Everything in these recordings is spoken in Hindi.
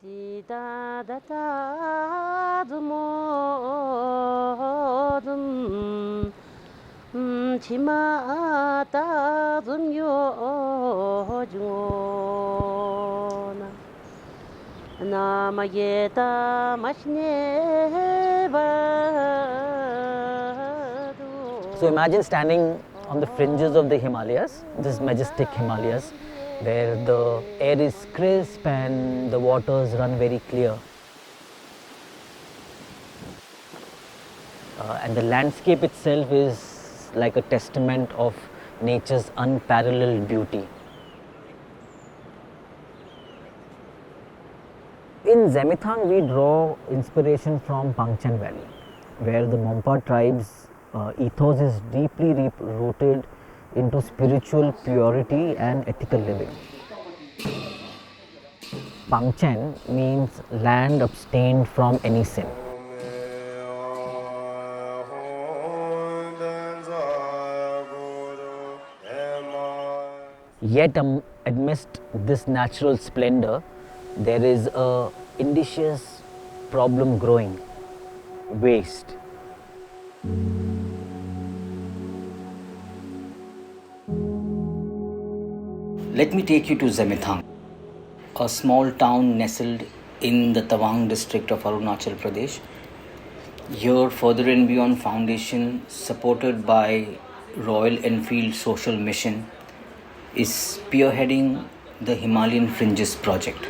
Di da da da dum o dum chi ma da dum yo jo na ma ye da ma shne ba So imagine standing on the fringes of the Himalayas, this majestic Himalayas, where the air is crisp and the waters run very clear. And the landscape itself is like a testament of nature's unparalleled beauty. In Zemithang, we draw inspiration from Pangchen Valley, where the Mompa tribe's ethos is deeply rooted into spiritual purity and ethical living. Pangchen means land abstained from any sin. Yet amidst this natural splendor, there is a indigenous problem growing: waste. Let me take you to Zemithang, a small town nestled in the Tawang district of Arunachal Pradesh. Here, Further and Beyond Foundation, supported by Royal Enfield Social Mission, is spearheading the Himalayan Fringes project,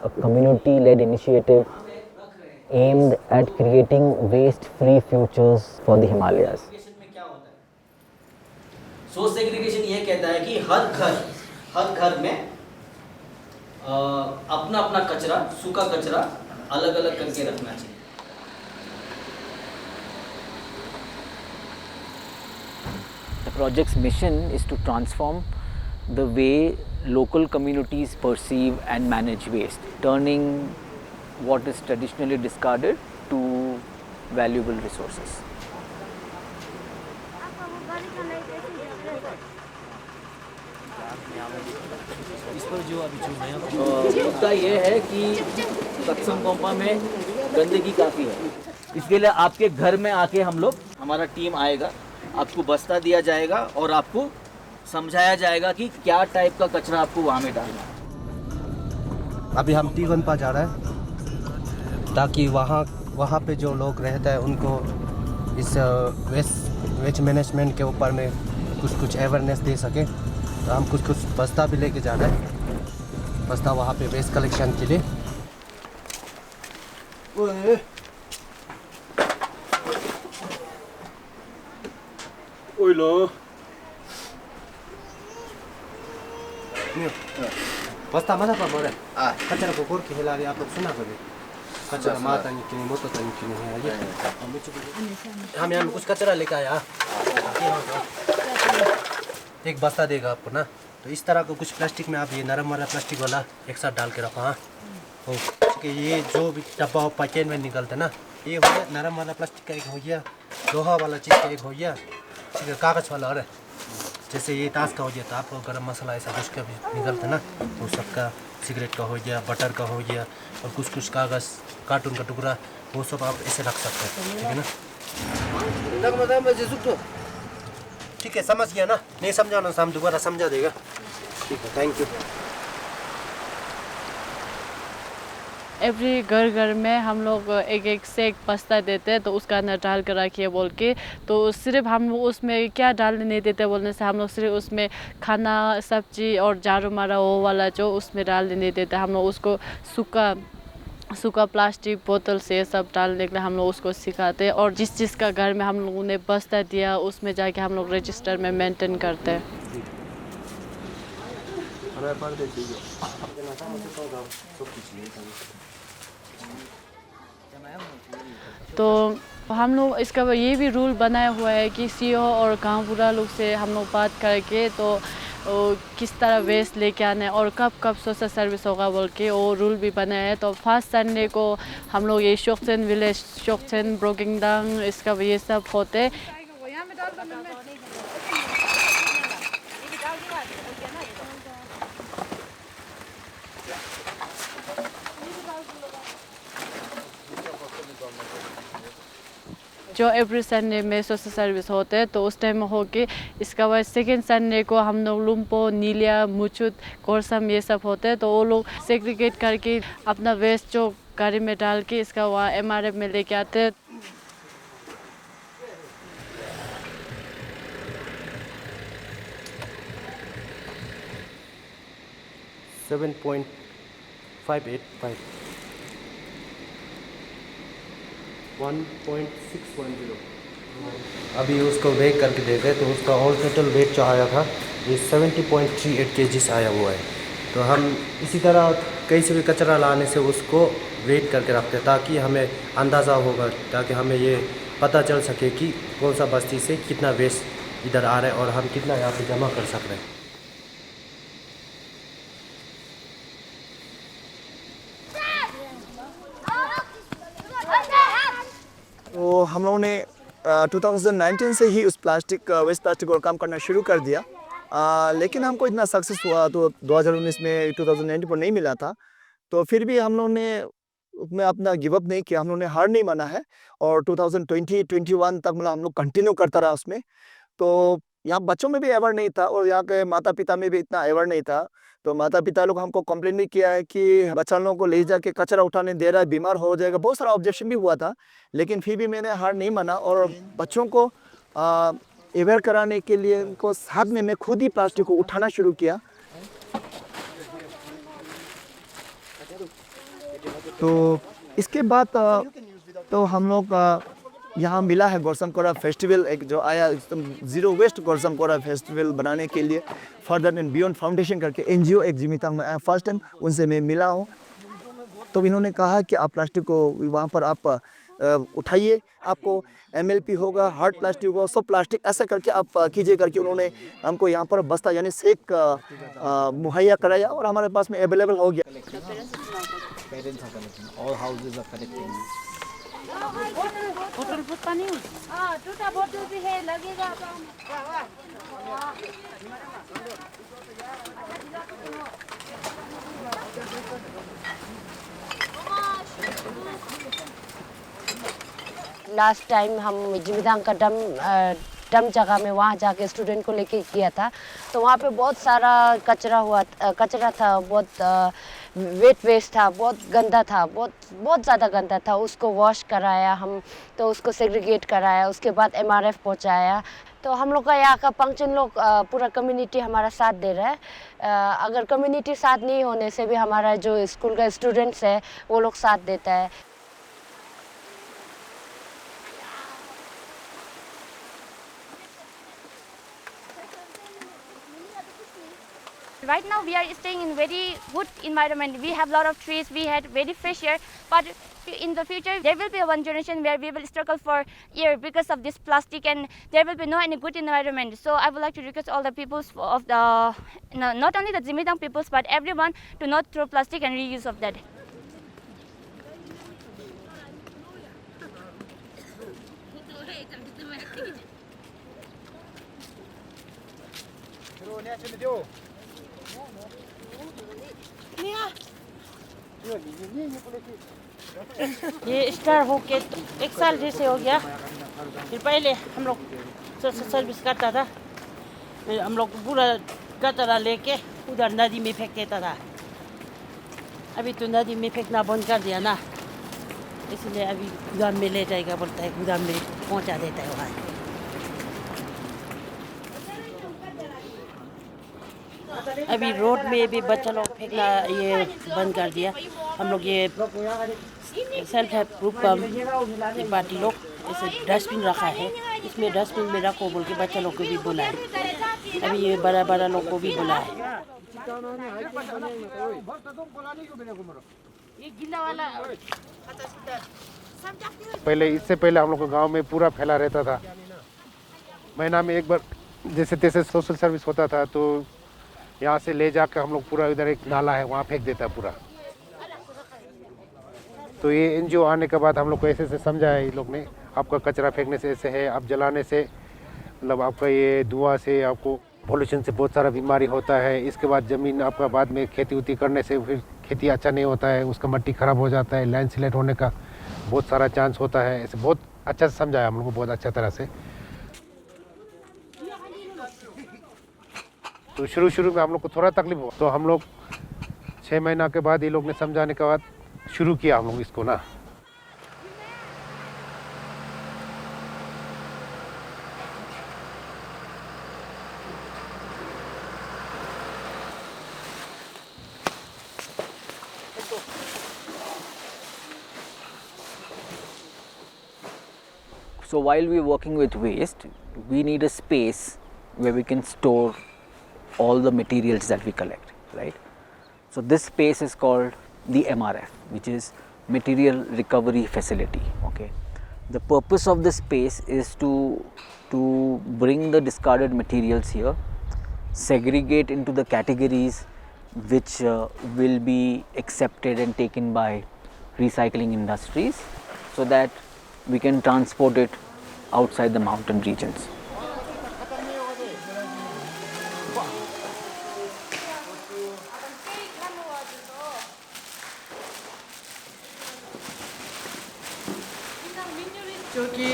a community-led initiative aimed at creating waste-free futures for the Himalayas. Source segregation ये कहता है कि हर घर में अपना अपना कचरा, सूखा कचरा अलग अलग करके रखना चाहिए. The project's mission is to transform the way local communities perceive and manage waste, turning what is traditionally discarded to valuable resources. इस पर जो अभी मुद्दा ये है कि सक्सम कोम्पा में गंदगी काफ़ी है. इसके लिए आपके घर में आके हमारा टीम आएगा, आपको बस्ता दिया जाएगा और आपको समझाया जाएगा कि क्या टाइप का कचरा आपको वहाँ में डालना है. अभी हम टीगनपा जा रहे हैं ताकि वहाँ पे जो लोग रहते हैं उनको इस वेस्ट मैनेजमेंट के ऊपर में कुछ अवेयरनेस दे सके. तो हम कुछ बस्ता भी लेके जा रहे हैं, बस्ता वहाँ पे वेस्ट कलेक्शन के लिए. बस्ता मजा पर बोले कचरा को गोर के हिला रहे. आप लोग सुना कभी कचरा माता नहीं किनी मोटो नहीं किनी है ये. हम यहाँ कुछ कचरा लेके आया, एक बस्ता देगा आपको ना. तो इस तरह को कुछ प्लास्टिक में आप ये नरम वाला प्लास्टिक वाला एक साथ डाल के रखो. हाँ, कि ये जो भी डब्बा हो पैकेट में निकलता ना, ये हो गया नरम वाला प्लास्टिक का एक हो गया, लोहा वाला चीज़ का एक हो गया, ठीक है, कागज़ वाला. अरे जैसे ये ताश का हो गया तो आपको गरम मसाला ऐसा कुछ का भी निकलता ना, वो सबका सिगरेट का हो गया, बटर का हो गया, और कुछ कागज़ कार्टून का टुकड़ा, वो सब आप ऐसे रख सकते हैं. ठीक है ना. ठीक है, समझ गया ना. नहीं समझा ना, हम दोबारा समझा देगा. ठीक है, थैंक यू. एवरी घर में हम लोग एक से एक बस्ता देते हैं, तो उसका अंदर डाल कर रखिए बोल के. तो सिर्फ हम उसमें क्या डालने नहीं देते बोलने से हम लोग सिर्फ उसमें खाना, सब्जी और झाड़ू मारा वो वाला जो उसमें डालने नहीं देते. हम लोग उसको सूखा प्लास्टिक बोतल से सब डालने के लिए हम लोग उसको सिखाते हैं. और जिस चीज़ का घर में हम लोगों ने बस्ता दिया उसमें जाके हम लोग रजिस्टर में मेंटेन करते हैं. तो हम लोग इसका ये भी रूल बनाया हुआ है कि सीओ और गाँव बुरा लोग से हम लोग बात करके तो किस तरह वेस्ट लेके आना है और कब सोशल सर्विस होगा बोल के वो रूल भी बनाया है. तो फर्स्ट संडे को हम लोग ये शोकचेन विलेज, शोकचेन, ब्रोकिंगडांग, इसका ये सब होते. जो एवरी संडे में सोशल सर्विस होते हैं तो उस टाइम में हो के इसका बाद सेकेंड संडे को हम लोग लुम्पो, नीलिया, मुचुत, कोरसम ये सब होते हैं। तो वो लोग सेग्रीगेट करके अपना वेस्ट जो गाड़ी में डाल के इसका वहाँ MRF में लेके आते हैं। अभी उसको वेट करके देखे तो उसका ऑल टोटल वेट जो आया था ये 70.38 kgs आया हुआ है। तो हम इसी तरह कहीं से भी कचरा लाने से उसको वेट करके रखते हैं ताकि हमें अंदाज़ा होगा, ताकि हमें ये पता चल सके कि कौन सा बस्ती से कितना वेस्ट इधर आ रहा है और हम कितना यहाँ पे जमा कर सक रहे हैं। तो हम लोगों ने 2019 से ही उस वेस्ट प्लास्टिक पर काम करना शुरू कर दिया, लेकिन हमको इतना सक्सेस हुआ तो 2019 में 2019 पर नहीं मिला था। तो फिर भी हम लोगों ने उसमें अपना गिव अप नहीं किया, हम लोगों ने हार नहीं माना है और 2020-21 तक मतलब हम लोग कंटिन्यू करता रहा उसमें। तो यहाँ बच्चों में भी अवेयर नहीं था और यहाँ के माता पिता में भी इतना अवेयर नहीं था। तो माता पिता लोग हमको कंप्लेन भी किया है कि बच्चा लोगों को ले जाके कचरा उठाने दे रहा है, बीमार हो जाएगा, बहुत सारा ऑब्जेक्शन भी हुआ था। लेकिन फिर भी मैंने हार नहीं माना और बच्चों को अवेयर कराने के लिए उनको साथ में मैं खुद ही प्लास्टिक को उठाना शुरू किया। तो इसके बाद तो हम लोग यहाँ मिला है गोरसमकोरा फेस्टिवल, एक जो आया एकदम ज़ीरो वेस्ट गोरसमकोरा फेस्टिवल बनाने के लिए फर्दर एंड बियॉन्ड फाउंडेशन करके NGO एक जिमीतांग में आया। फर्स्ट टाइम उनसे मैं मिला हूँ। तो इन्होंने कहा कि आप प्लास्टिक को वहाँ पर आप उठाइए, आपको MLP होगा, हार्ड प्लास्टिक होगा, सब प्लास्टिक ऐसा करके आप कीजिए करके उन्होंने हमको यहाँ पर बस्ता यानी सेक मुहैया कराया और हमारे पास में अवेलेबल हो गया। बोतल भी है, लगेगा। लास्ट टाइम हम जिमीतांग का डम जगह में वहाँ जाके स्टूडेंट को लेके किया था। तो वहाँ पे बहुत सारा कचरा था, बहुत वेस्ट था, बहुत गंदा था, बहुत ज़्यादा गंदा था। उसको वॉश कराया हम, तो उसको सेग्रीगेट कराया, उसके बाद MRF पहुँचाया। तो हम लोग का यहाँ का फंक्शन लोग पूरा कम्युनिटी हमारा साथ दे रहा है। अगर कम्युनिटी साथ नहीं होने से भी हमारा जो स्कूल का स्टूडेंट्स है वो लोग साथ देता है। Right now we are staying in very good environment. We have a lot of trees, we had very fresh air, but in the future there will be one generation where we will struggle for air because of this plastic and there will be no any good environment. So I would like to request all the peoples of the, not only the Jimitang peoples but everyone to not throw plastic and reuse of that. ये स्टार हो के 1 साल जैसे हो गया। फिर पहले हम लोग सोशल सर्विस करता था, हम लोग पूरा कचरा लेके उधर नदी में फेंक देता था। अभी तो नदी में फेंकना बंद कर दिया ना, इसलिए अभी गोदाम में ले जाएगा बोलता है, गोदाम में पहुंचा देता है वहाँ। अभी रोड में भी बच्चा लोग फेंकना ये बंद कर दिया। हम लोग ये सेल्फ हेल्प ग्रुप पार्टी लोग ऐसे डस्टबिन रखा है, इसमें डस्टबिन में रखो बोल के बच्चा लोग को भी बुलाए। अभी ये बड़ा लोग को भी बुलाए। इससे पहले हम लोग को गांव में पूरा फैला रहता था। महीना में एक बार जैसे तैसे सोशल सर्विस होता था, तो यहाँ से ले जाकर हम लोग पूरा इधर एक नाला है वहाँ फेंक देता पूरा। तो ये NGO आने के बाद हम लोग को ऐसे से समझा है ये लोग ने, आपका कचरा फेंकने से ऐसे है, आप जलाने से मतलब आपका ये धुआं से आपको पोल्यूशन से बहुत सारा बीमारी होता है। इसके बाद ज़मीन आपका बाद में खेती उती करने से फिर खेती अच्छा नहीं होता है, उसका मट्टी ख़राब हो जाता है, लैंडस्लाइड होने का बहुत सारा चांस होता है। ऐसे बहुत अच्छा से समझाया हम लोग को बहुत अच्छा तरह से। तो शुरू में हम लोग को थोड़ा तकलीफ हुआ, तो हम लोग 6 महीना के बाद ये लोग ने समझाने के बाद शुरू किया हम लोग इसको ना। So while we're working with waste, we need a space where we can store all the materials that we collect, right? So this space is called the MRF, which is Material Recovery Facility. Okay, the purpose of this space is to bring the discarded materials here, segregate into the categories which will be accepted and taken by recycling industries, so that we can transport it outside the mountain regions. जो कि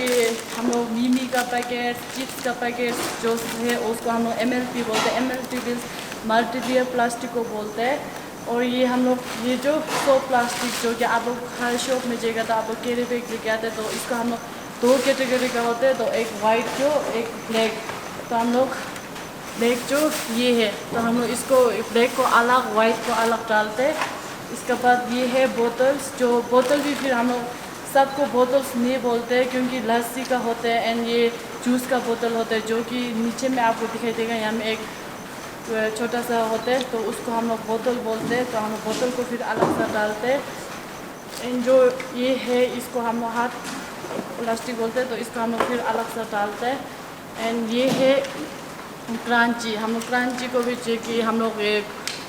हम लोग मीमी का पैकेट, चिप्स का पैकेट जो है उसको हम लोग MLP बोलते हैं। MLP मीन्स मल्टीलेयर प्लास्टिक को बोलते हैं। और ये हम लोग ये जो सॉफ्ट प्लास्टिक जो कि आप लोग हर शॉप में जाएगा तो आप लोग कैरी बैग लेके आते हैं, तो इसको हम लोग 2 कैटेगरी का होते हैं, तो एक वाइट जो एक ब्लैक। तो हम लोग ब्लैक जो ये है, तो हम लोग इसको ब्लैक को अलग, वाइट को अलग डालते हैं। इसके बाद ये है बोतल्स, जो बोतल भी फिर हम लोग सबको बोतल्स नहीं बोलते हैं क्योंकि लस्सी का होते हैं एंड ये जूस का बोतल होता है, जो कि नीचे में आपको दिखाई देगा। यहाँ में एक छोटा सा होता है, तो उसको हम लोग बोतल बोलते हैं। तो हम लोग बोतल को फिर अलग सा डालते हैं। एंड जो ये है इसको हम लोग हाथ प्लास्टिक बोलते हैं, तो इसको हम लोग फिर अलग सा डालते हैं। एंड ये है क्रंची, हम लोग क्रंची को भी कि हम लोग एक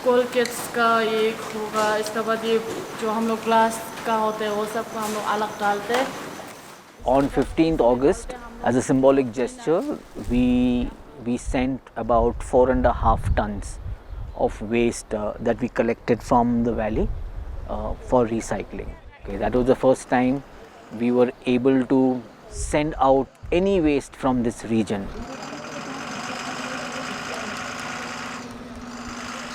कोलगेट्स का एक होगा। इसके बाद ये जो हम लोग ग्लास का होते हैं वो सब को हम लोग अलग डालते हैं। On 15th August, as a symbolic gesture, we sent about 4.5 tons of waste that we collected from the valley for recycling. Okay, that was the first time we were able to send out any waste from this region.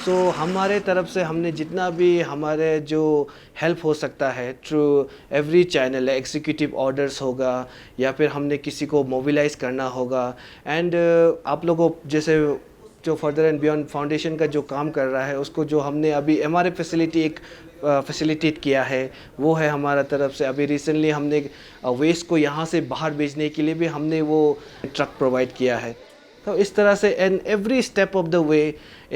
सो हमारे तरफ से हमने जितना भी हमारे जो हेल्प हो सकता है through every channel, executive orders होगा या फिर हमने किसी को मोबिलाइज़ करना होगा। एंड आप लोगों जैसे जो फर्दर एंड बियॉन्ड फाउंडेशन का जो काम कर रहा है उसको जो हमने अभी MRF फैसिलिटी एक फैसिलिटेट किया है वो है हमारा तरफ से। अभी रिसेंटली हमने वेस्ट को यहाँ से बाहर भेजने के लिए भी हमने वो ट्रक प्रोवाइड किया है। तो इस तरह से and every step of the way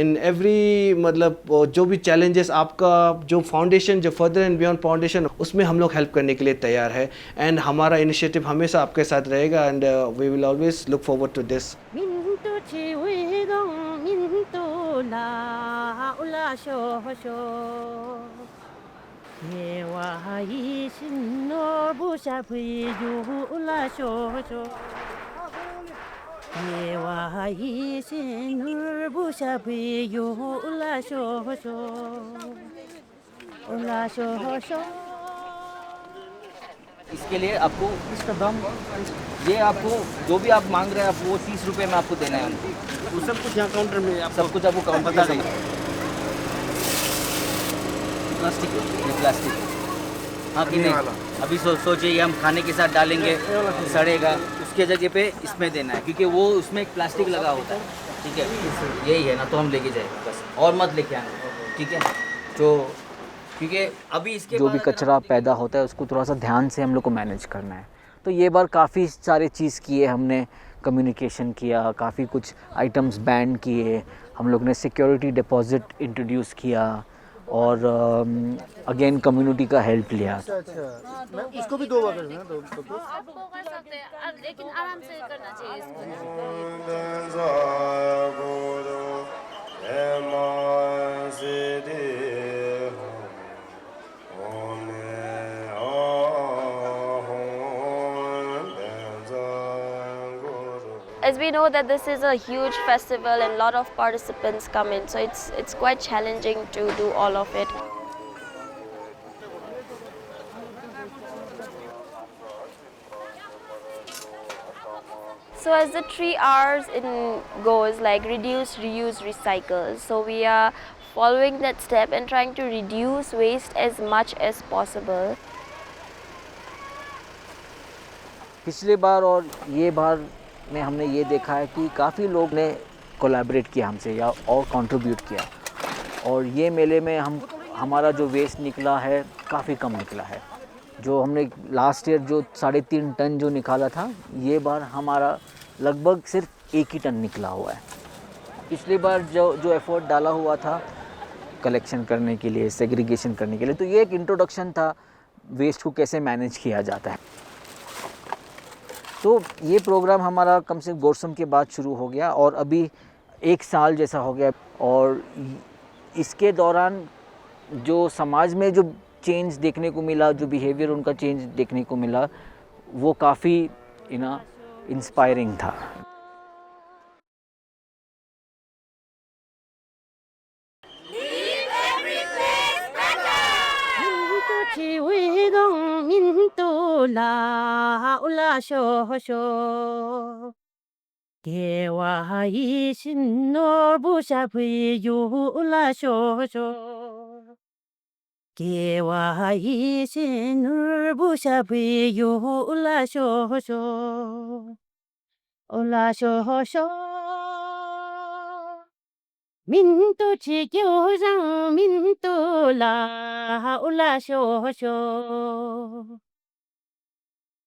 in every मतलब जो भी चैलेंजेस आपका जो फाउंडेशन जो फर्दर एंड बियॉन्ड फाउंडेशन उसमें हम लोग हेल्प करने के लिए तैयार है। एंड हमारा इनिशिएटिव हमेशा आपके साथ रहेगा and we will always look forward to this. इसके लिए आपको इसका दाम ये आपको जो भी आप मांग रहे हैं आप वो 30 रुपये में आपको देना है उनको। वो सब कुछ यहाँ काउंटर में आप सब कुछ आपको काउंटर बता देंगे। प्लास्टिक, ये प्लास्टिक हाँ कि नहीं, अभी सोचिए ये हम खाने के साथ डालेंगे सड़ेगा, उसके जगह पे इसमें देना है क्योंकि वो उसमें एक प्लास्टिक लगा होता है। ठीक है, यही है ना, तो हम लेके जाएंगे बस, और मत लेके आना। ठीक है, तो क्योंकि अभी इसके जो भी कचरा पैदा होता है उसको थोड़ा सा ध्यान से हम लोग को मैनेज करना है। तो ये बार काफ़ी सारे चीज़ किए हमने, कम्युनिकेशन किया, काफ़ी कुछ आइटम्स बैन किए, हम लोग ने सिक्योरिटी डिपॉजिट इंट्रोड्यूस किया और अगेन कम्युनिटी का हेल्प लिया। अच्छा, इसको भी 2 बार करना है तो आपको कर सकते हैं लेकिन आराम से करना चाहिए As we know that this is a huge festival and a lot of participants come in, so it's quite challenging to do all of it. So as the 3 R's in goes like reduce, reuse, recycle. So we are following that step and trying to reduce waste as much as possible. पिछले बार और ये बार में हमने ये देखा है कि काफ़ी लोग ने कोलैबोरेट किया हमसे या और कंट्रीब्यूट किया, और ये मेले में हमारा जो वेस्ट निकला है काफ़ी कम निकला है। जो हमने लास्ट ईयर जो 3.5 टन जो निकाला था, ये बार हमारा लगभग सिर्फ 1 ही टन निकला हुआ है। पिछली बार जो एफर्ट डाला हुआ था कलेक्शन करने के लिए, सेग्रीगेशन करने के लिए, तो ये एक इंट्रोडक्शन था वेस्ट को कैसे मैनेज किया जाता है। तो ये प्रोग्राम हमारा कम से कम गोरसम के बाद शुरू हो गया और अभी 1 साल जैसा हो गया, और इसके दौरान जो समाज में जो चेंज देखने को मिला, जो बिहेवियर उनका चेंज देखने को मिला, वो काफ़ी इंस्पायरिंग था।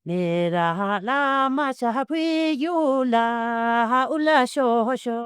Nera la masha hui yu la ula sho sho.